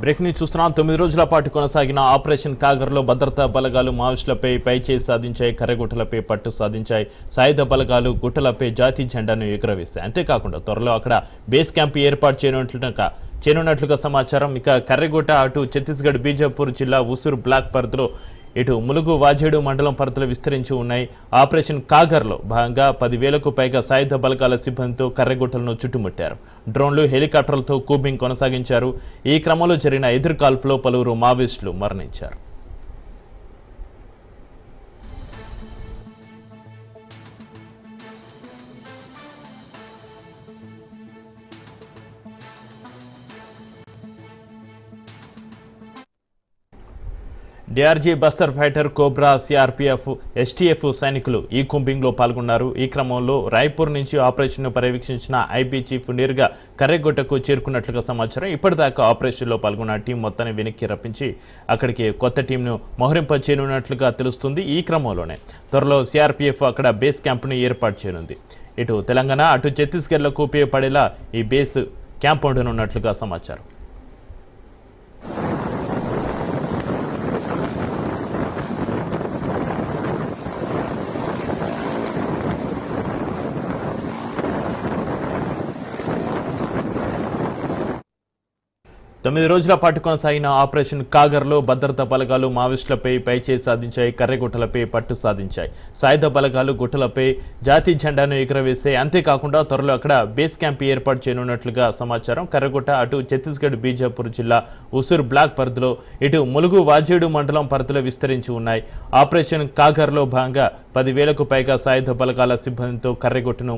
Break ని చూస్తున్నాం. 9 రోజుల పాటు కొనసాగిన ఆపరేషన్ కాగర్లో భద్రతా బలగాలు మావోయిస్టులపై పైచేయి సాధించాయి. కర్రెగుట్టలపై పట్టు సాధించాయి. సాయుధ బలగాలు గుట్టలపై జాతీయ జెండాను ఎగురవేశాయి. అంతేకాకుండా త్వరలో అక్కడ బేస్ క్యాంప్ ఏర్పాటు చేయనున్నట్లుగా సమాచారం. ఇక కర్రెగుట్ట అటు ఛత్తీస్గఢ్ బీజాపూర్ జిల్లా ఉసూరు బ్లాక్ పరిధిలో ఇటు ములుగు వాజేడు మండలం పరిధిలో విస్తరించి ఉన్నాయి. ఆపరేషన్ కాగర్లో భాగంగా 10,000కు పైగా సాయుధ బలగాల సిబ్బందితో కర్రెగుట్టలను చుట్టుముట్టారు. డ్రోన్లు, హెలికాప్టర్లతో కూంబింగ్ కొనసాగించారు. ఈ క్రమంలో జరిగిన ఎదురుకాల్పులో పలువురు మావోయిస్టులు మరణించారు. DRG Bastar fighter, cobra, CRPF, STF సైనికులు ఈ కూంబింగ్లో పాల్గొన్నారు. ఈ క్రమంలో రాయ్పూర్ నుంచి ఆపరేషన్ను పర్యవేక్షించిన ఐబీ చీఫ్ నేరుగా కర్రెగుట్టకు చేరుకున్నట్లుగా సమాచారం. ఇప్పటిదాకా ఆపరేషన్లో పాల్గొన్న టీం మొత్తాన్ని వెనక్కి రప్పించి అక్కడికి కొత్త టీంను మోహరింపచేయనున్నట్లుగా తెలుస్తుంది. ఈ క్రమంలోనే త్వరలో సిఆర్పీఎఫ్ అక్కడ బేస్ క్యాంపును ఏర్పాటు చేయనుంది. ఇటు తెలంగాణ అటు ఛత్తీస్గఢ్లకు ఉపయోగపడేలా ఈ బేస్ క్యాంప్ ఉండనున్నట్లుగా సమాచారం. తొమ్మిది రోజుల పాటు కొనసాగిన ఆపరేషన్ కాగర్లో భద్రతా బలగాలు మావోయిస్టులపై పైచేయి సాధించాయి. కర్రెగుట్టలపై పట్టు సాధించాయి. సాయుధ బలగాలు గుట్టలపై జాతీయ జెండాను ఎగురవేశాయి. అంతేకాకుండా త్వరలో అక్కడ బేస్ క్యాంప్ ఏర్పాటు చేయనున్నట్లుగా సమాచారం. కర్రెగుట్ట అటు ఛత్తీస్గఢ్ బీజాపూర్ జిల్లా ఉసూరు బ్లాక్ పరిధిలో ఇటు ములుగు వాజేడు మండలం పరిధిలో విస్తరించి ఉన్నాయి. ఆపరేషన్ కాగర్లో భాగంగా 10,000కు పైగా సాయుధ బలగాల సిబ్బందితో కర్రెగుట్టను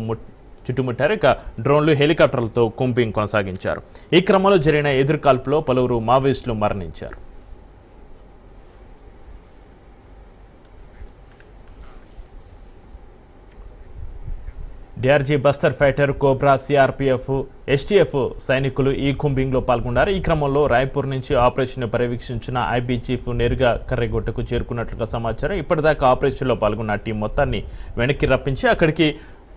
చుట్టుముట్టారు. ఇక డ్రోన్లు, హెలికాప్టర్లతో కూంబింగ్ కొనసాగించారు. ఈ క్రమంలో జరిగిన ఎదురుకాల్పులో పలువురు మావోయిస్టులు మరణించారు. DRG Bastar fighter, cobra, CRPF, STF సైనికులు ఈ కూంబింగ్లో పాల్గొన్నారు. ఈ క్రమంలో రాయ్పూర్ నుంచి ఆపరేషన్ పర్యవేక్షించిన ఐబీ చీఫ్ నేరుగా కర్రెగుట్టకు చేరుకున్నట్లుగా సమాచారం. ఇప్పటిదాకా ఆపరేషన్లో పాల్గొన్న టీం మొత్తాన్ని వెనక్కి రప్పించి అక్కడికి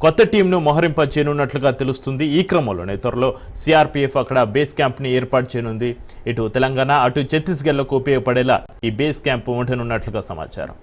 కొత్త టీంను మోహరింప చేయనున్నట్లుగా తెలుస్తుంది. ఈ క్రమంలోనే త్వరలో సిఆర్పీఎఫ్ అక్కడ బేస్ క్యాంప్ని ఏర్పాటు చేయనుంది. ఇటు తెలంగాణ అటు ఛత్తీస్గఢ్లకు ఉపయోగపడేలా ఈ బేస్ క్యాంప్ ఉండనున్నట్లుగా సమాచారం.